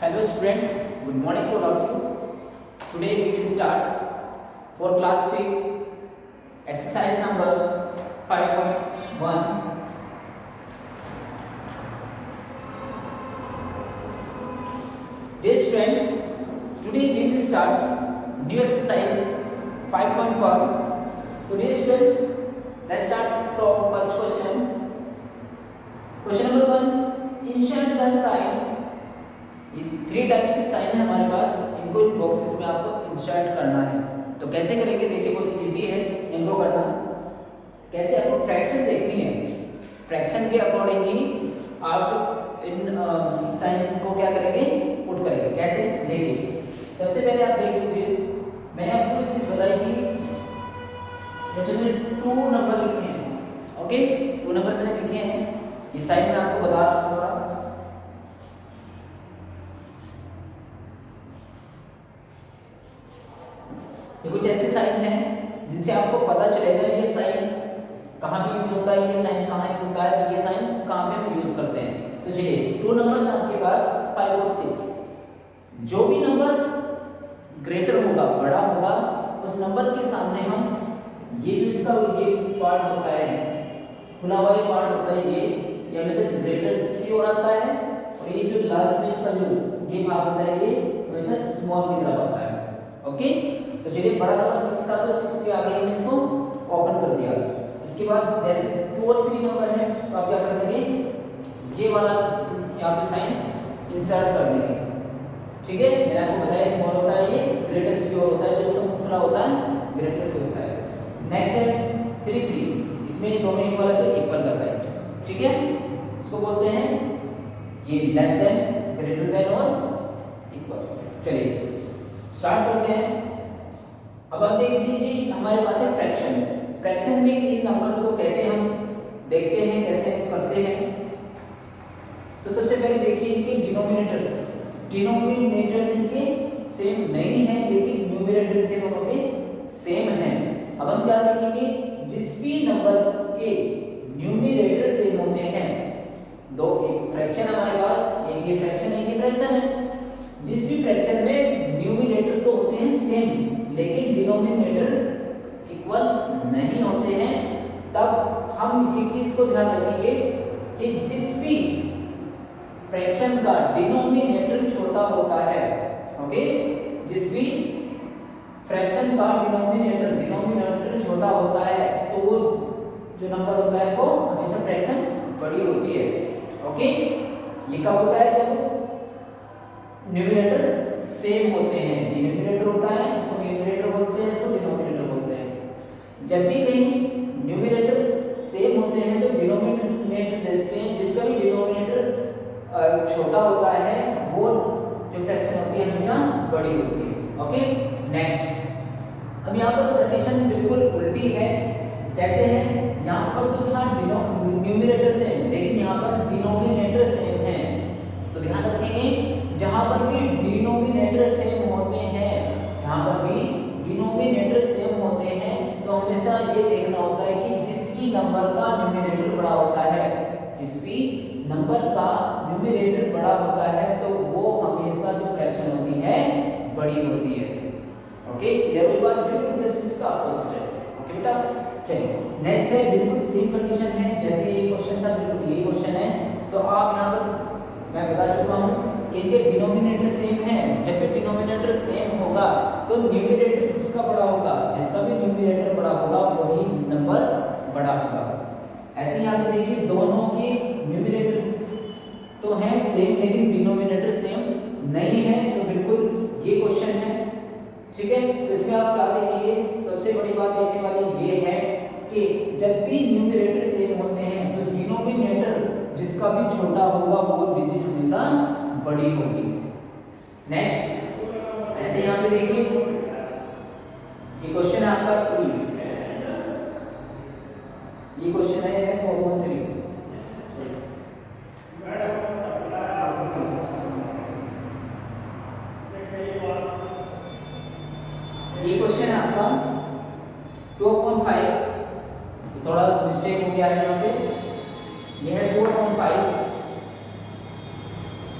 Hello students, good morning to all of you. Today we will start for class 5 exercise number 5.1. Dear students, today we will start new exercise 5.1. So dear students, let's start from first question. Question number 1, insert the sign. ये 3 types के sign है हमारे पास, इनको boxes में आपको insert करना है। तो कैसे करेंगे देखिए, बहुत इजी है इनको करना। कैसे आपको फ्रैक्शन देखनी है, फ्रैक्शन के अकॉर्डिंग ही आप इन साइन को क्या करेंगे, पुट करेंगे। कैसे देखिए, सबसे पहले आप देख लीजिए, मैंने आपको एक चीज बताई थी, जैसे मैंने 2 नंबर लिखे हैं, ओके 2 नंबर मैंने लिखे हैं, ये साइन मैं आपको बता रहा हूँ थोड़ा। ये कुछ ऐसे साइन हैं जिनसे आपको पता चलेगा ये साइन कहाँ पे यूज होता है, ये साइन कहाँ यूज होता है, ये साइन कहाँ पे हम यूज करते हैं। तो चलिए 2 नंबर्स आपके पास 5 और 6, जो भी नंबर ग्रेटर होगा, बड़ा होगा, उस नंबर के सामने हम ये जो इसका ये पार्ट होता है, खुला हुआ ये पार्ट होता है, ये हमेशा ग्रेटर की ओर आता है, और ये जो लास्ट में इसका जो ये भाग होता है, ये हमेशा स्मॉल की तरफ आता है। ओके, तो चलिए बड़ा नंबर 6 था, तो 6 के आगे हमने इसको ओपन कर दिया। इसके बाद जैसे 2 और 3 नंबर है, तो आप क्या कर देंगे, ये वाला यहाँ पे साइन इंसर्ट कर देंगे। ठीक है, मैंने आपको बताया स्मॉल होता है, ये ग्रेटेस्ट की ओर होता है, जो इसका मुंह खुला होता है ग्रेटर की होता है। नेक्स्ट है 3 3, इसमें ये दोनों इक्वल है, तो इक्वल का साइन। ठीक है, इसको बोलते हैं ये लेस देन, ग्रेटर देन और इक्वल। चलिए स्टार्ट करते हैं। अब आप देख लीजिए, हमारे पास है फ्रैक्शन। फ्रैक्शन में इन नंबर्स को कैसे हम देखते हैं, कैसे करते हैं। तो सबसे पहले देखिए इनके डिनोमिनेटर्स, डिनोमिनेटर्स इनके सेम नहीं है, लेकिन न्यूमरेटर के दोनों के सेम हैं। अब हम क्या देखेंगे, जिस भी नंबर के न्यूमरेटर सेम होते हैं, दो एक फ्रैक्शन हमारे पास, एक ये फ्रैक्शन है, एक ये फ्रैक्शन है, जिस भी फ्रैक्शन में न्यूमरेटर तो होते हैं सेम, लेकिन डिनोमिनेटर इक्वल नहीं होते हैं, तब हम एक चीज को ध्यान रखेंगे कि जिस भी फ्रैक्शन का डिनोमिनेटर छोटा होता है, ओके, जिस भी फ्रैक्शन का डिनोमिनेटर छोटा होता है, तो वो जो नंबर होता है वो हमेशा फ्रैक्शन बड़ी होती है। ओके, ये कब होता है, जब न्यूमरेटर सेम होते हैं। ये न्यूमरेटर होता है, इसको न्यूमरेटर बोलते हैं, इसको डिनोमिनेटर बोलते हैं। जब भी कहीं न्यूमरेटर सेम होते हैं, तो डिनोमिनेटर देते हैं, जिसका भी डिनोमिनेटर छोटा होता है, वो जो फ्रैक्शन होती है हमेशा बड़ी होती है। ओके, नेक्स्ट, अब यहाँ पर कंडीशन बिल्कुल उल्टी है। कैसे है, यहाँ पर तो था न्यूमरेटर सेम, लेकिन यहाँ पर डिनोमिनेटर सेम है। तो ध्यान रखेंगे, जहां पर भी डिनोमिनेटर सेम होते हैं, जहां पर भी डिनोमिनेटर सेम होते हैं, तो हमेशा ये देखना होता है कि जिस भी नंबर का न्यूमरेटर बड़ा होता है, जिस भी नंबर का न्यूमरेटर बड़ा होता है, तो वो हमेशा जो फ्रैक्शन होती है बड़ी होती है। ओके, क्लियर हुई बात, बिल्कुल जस्ट इसका अपोजिट है। ओके बेटा, चलिए नेक्स्ट है, बिल्कुल सेम कंडीशन है, जैसे ये क्वेश्चन था, बिल्कुल ये क्वेश्चन है। तो आप यहाँ पर मैं बता चुका हूँ कि इनके डिनोमिनेटर सेम है। जब भी डिनोमिनेटर सेम होगा, तो न्यूमरेटर जिसका बड़ा होगा, जिसका भी न्यूमरेटर बड़ा होगा, वही नंबर बड़ा होगा। ऐसे यहाँ पे देखिए, दोनों के न्यूमरेटर तो हैं सेम, लेकिन डिनोमिनेटर सेम नहीं है, तो बिल्कुल ये क्वेश्चन है। ठीक है, तो इसमें आप क्या देखेंगे, सबसे बड़ी बात देखने वाली ये है कि जब भी न्यूमरेटर सेम होते हैं, तो डिनोमिनेटर जिसका भी छोटा होगा, वो डिजिट हमेशा बड़ी होगी। नेक्स्ट, ऐसे यहाँ पे देखिए, ये क्वेश्चन है आपका ये क्वेश्चन है 4.3। ये क्वेश्चन है आपका 2.5, थोड़ा मिस्टेक हो गया है यहाँ पे, यह है 4.5।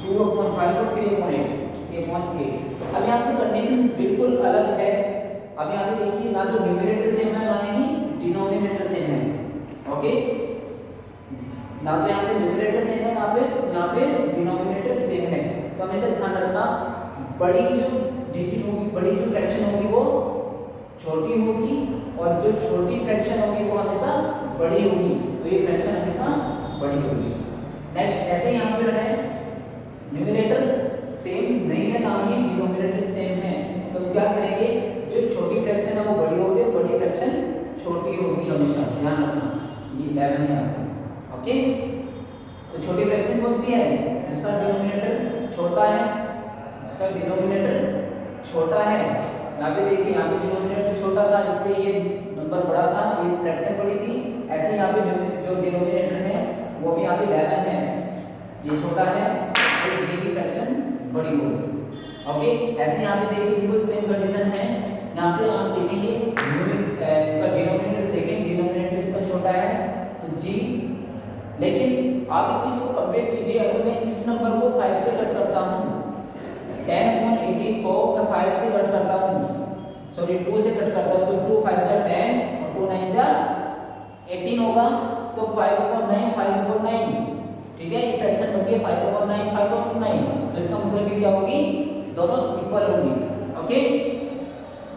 2/5 और 3/8 ये 0.8। अब यहाँ पे कंडीशन बिल्कुल अलग है। अब यहाँ पे देखिए ना तो न्यूमरेटर सेम है ना ही डिनोमिनेटर सेम है। ओके, ना तो यहाँ पे न्यूमरेटर सेम है, यहाँ पे डिनोमिनेटर सेम है। तो हमेशा ध्यान रखना बड़ी जो डिजिट होगी, बड़ी जो फ्रैक्शन होगी वो छोटी होगी और जो छोटी फ्रैक्शन होगी वो हमेशा बड़ी होगी। तो ये फ्रैक्शन हमेशा बड़ी होगी। नेक्स्ट ऐसे यहाँ पे है न्यूमरेटर सेम नहीं है ना ही डिनोमिनेटर सेम है, तो क्या करेंगे जो छोटी फ्रैक्शन है वो बड़ी होगी और बड़ी फ्रैक्शन छोटी होगी हमेशा, ध्यान रखना। ये 11 है यहाँ पे। ओके, तो छोटी फ्रैक्शन कौन सी है? जिसका डिनोमिनेटर छोटा है, जिसका डिनोमिनेटर छोटा है। यहाँ पे देखिए यहाँ पे डिनोमिनेटर छोटा था इसलिए ये नंबर बड़ा था, ये फ्रैक्शन बड़ी थी। ऐसे यहाँ पे जो डिनोमिनेटर है वो भी यहाँ पे 11 है, ये छोटा है तो ये की फ्रैक्शन बड़ी होगी। ओके, ऐसे यहाँ पे देखिए बिल्कुल सेम कंडीशन है। यहाँ पे आप देखेंगे का डिनोमिनेटर देखें, डिनोमिनेटर इसका छोटा है तो g, लेकिन आप एक चीज को कंपेयर कीजिए। अगर मैं इस नंबर को 5 से कट करता हूँ, 10/18 को मैं 5 से कट करता हूँ, सॉरी 2 से कट करता हूँ, तो 2 5 जा 10 और 2 9 जा 18 होगा। तो 5/9 5/9, ठीक है, ये फ्रैक्शन बन गई 5/9 5/9। तो इसका मतलब भी क्या होगी, दोनों इक्वल होंगी। ओके,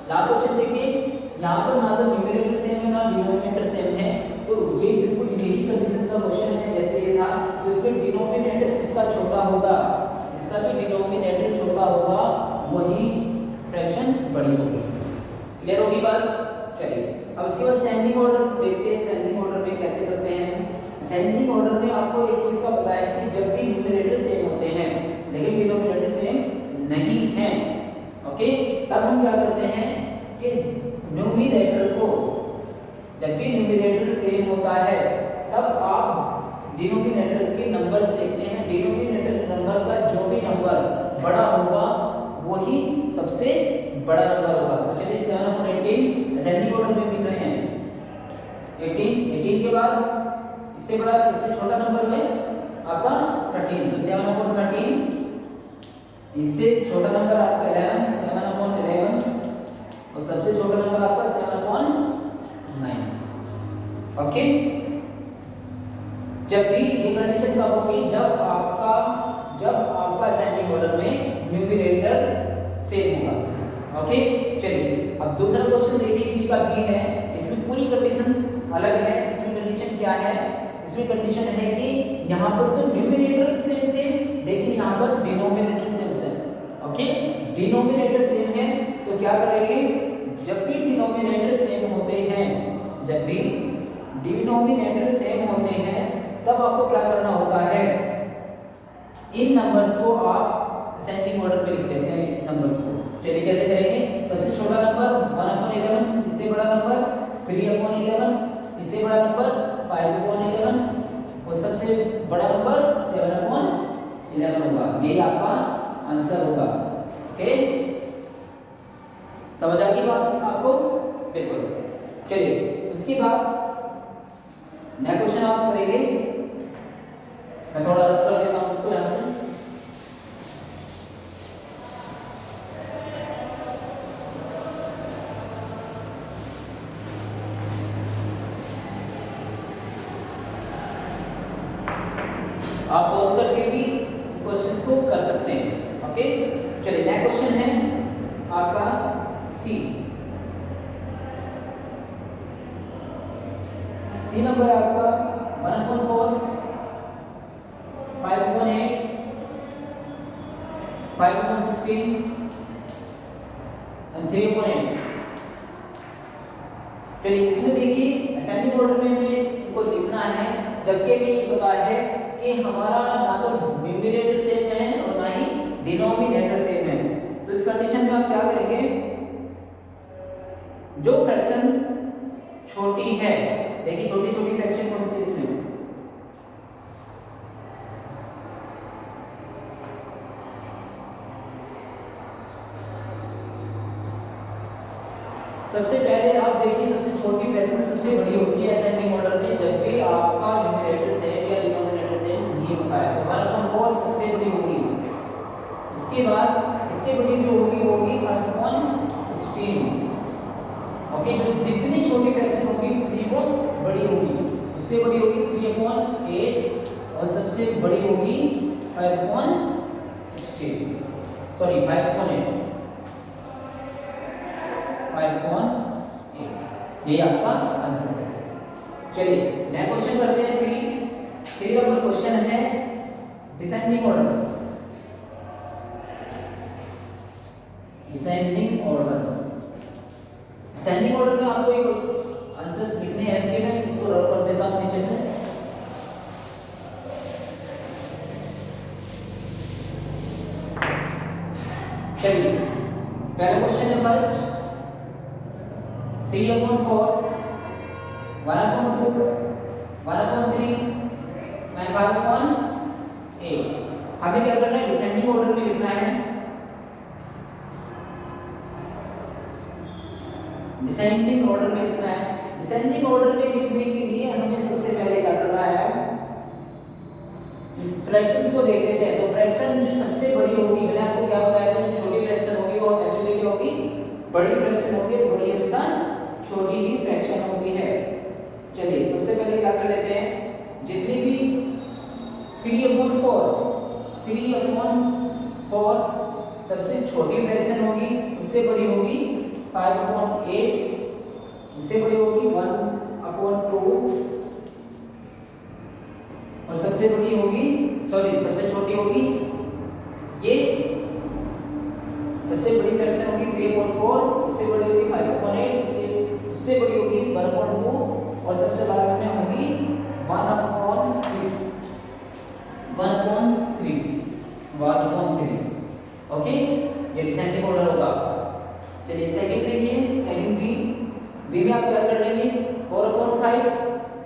लास्ट क्वेश्चन देखिए, यहाँ पर ना तो न्यूमरेटर सेम है ना डिनोमिनेटर सेम है, तो ये बिल्कुल यही कंडीशन का क्वेश्चन है जैसे ये था। तो इसमें डिनोमिनेटर जिसका छोटा होगा, जिसका भी डिनोमिनेटर छोटा होगा वही फ्रैक्शन बड़ी होगी। क्लियर होगी बात? चलिए अब इसके बाद सेंडिंग ऑर्डर देखते हैं। सेंडिंग ऑर्डर में कैसे करते हैं? सेंडिंग ऑर्डर में आपको एक चीज का पता है कि जब भी न्यूमरेटर सेम होते हैं लेकिन डिनोमिनेटर सेम नहीं है, ओके, तब हम क्या करते हैं कि न्यूमरेटर को, जब भी न्यूमरेटर सेम होता है तब आप डिनोमिनेटर के नंबर्स देखते हैं। डिनोमिनेटर नंबर का जो भी नंबर बड़ा होगा वही सबसे बड़ा नंबर होगा। तो चलिए 7/18 असेंडिंग ऑर्डर में मिल रहे हैं। 18 के बाद इससे बड़ा, इससे छोटा नंबर है आपका 13, तो 7/13। इससे छोटा नंबर आपका 11, 7/11, और सबसे छोटा नंबर आपका 7/9। ओके, जब भी ये कंडीशन कब होगी, जब आपका असेंडिंग ऑर्डर में न्यूमरेटर सेम होगा। ओके, चलिए अब दूसरा क्वेश्चन देखिए, इसी का भी है, इसमें पूरी कंडीशन अलग है। इसमें कंडीशन क्या है? इसमें कंडीशन है कि यहाँ पर तो न्यूमरेटर सेम थे लेकिन यहाँ पर डिनोमिनेटर सेम है। ओके, डिनोमिनेटर सेम है तो क्या करेंगे, जब भी डिनोमिनेटर सेम होते हैं, जब भी डिनोमिनेटर सेम होते हैं तब आपको क्या करना होता है, इन नंबर्स को आप असेंडिंग ऑर्डर में लिख देते हैं। इन नंबर्स को चलिए कैसे करेंगे। सबसे छोटा नंबर 1/11, इससे बड़ा नंबर 3/11, इससे बड़ा नंबर 5/11 और सबसे बड़ा नंबर 7/11 होगा। यही आपका आंसर होगा। ओके, समझ आ गई बात आपको? बिल्कुल। चलिए उसके बाद नेक्स्ट क्वेश्चन आप करेंगे। मैं थोड़ा रख कर देता हूं इसको यहाँ से। आप पॉज करके भी क्वेश्चंस को कर सकते हैं। ओके, चलिए नेक्स्ट क्वेश्चन है आपका सी नंबर है आपका 1/4, 5/8, 5/16 and 3/8। चलिए इसमें देखिए असेंडिंग ऑर्डर में हमें इनको लिखना है, जबकि हमें ये पता है कि हमारा ना तो न्यूमरेटर सेम है और ना ही डिनोमिनेटर सेम है। तो इस कंडीशन में आप क्या करेंगे, जो फ्रैक्शन छोटी है, देखिए छोटी छोटी फ्रैक्शन कौन सी इसमें, सबसे पहले आप देखिए सबसे छोटी फ्रैक्शन सबसे बड़ी होती है असेंडिंग ऑर्डर में, जब भी आपका न्यूमरेटर सेम या डिनोमिनेटर सेम नहीं होता है। तो 1/4 सबसे बड़ी होगी, इसके बाद इससे बड़ी जो होगी वो होगी 5/16। ओके, जो जितनी छोटी फ्रैक्शन होगी उतनी वो बड़ी होगी। इससे बड़ी होगी 3/8 और सबसे बड़ी होगी 5/16, सॉरी 5/8, 5/8। ये आपका आंसर है। चलिए नेक्स्ट क्वेश्चन करते हैं। 3 नंबर क्वेश्चन है descending order. Descending order, descending order में आपको एक आंसर्स लिखने हैं ऐसे में, इसको रब कर देता हूं नीचे से। चलिए पहला क्वेश्चन है फर्स्ट 3/4, 1/2, 1/3 एंड 5/8। हमें क्या करना है, डिसेंडिंग ऑर्डर में लिखना है। डिसेंडिंग ऑर्डर में लिखना है। डिसेंडिंग ऑर्डर में लिखने के लिए हमें सबसे पहले क्या करना है, इस फ्रैक्शंस को देख लेते हैं। तो फ्रैक्शन जो सबसे बड़ी होगी, मैंने आपको क्या बताया था, जो छोटी फ्रैक्शन होगी वो एक्चुअली क्या होगी, बड़ी फ्रैक्शन होगी। बड़ी हमेशा छोटी ही फ्रैक्शन होती है। चलिए सबसे पहले क्या कर लेते हैं, जितनी भी 3/4 सबसे छोटी फ्रैक्शन होगी, उससे बड़ी होगी 5/8, इससे बड़ी होगी 1/2 और सबसे बड़ी होगी, सॉरी सबसे छोटी होगी, ये सबसे बड़ी फ्रैक्शन होगी 3/4, इससे बड़ी होगी 5/8, उससे बड़ी होगी 1/2 और सबसे लास्ट में होगी 1/3। ओके, ये डिसेंडिंग ऑर्डर होगा आपका। चलिए सेकंड देखिए, सेकंड बी में आप क्या कर लेंगे, 4/5,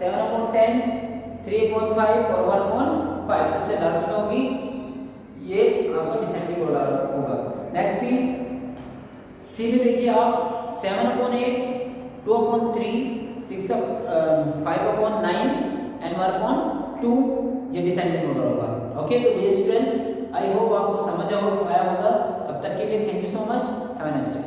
7/10, 3/5 और 1/5 सबसे लास्ट में होगी, ये आपका डिसेंडिंग ऑर्डर होगा। नेक्स्ट सी में देखिए आप 7/8, 2/3, 5/9 एंड 1/2, ये डिसेंडिंग ऑर्डर होगा। ओके, तो ये स्टूडेंट्स आई होप आपको समझ आया होगा। तब तक के लिए thank you so much, have a nice day.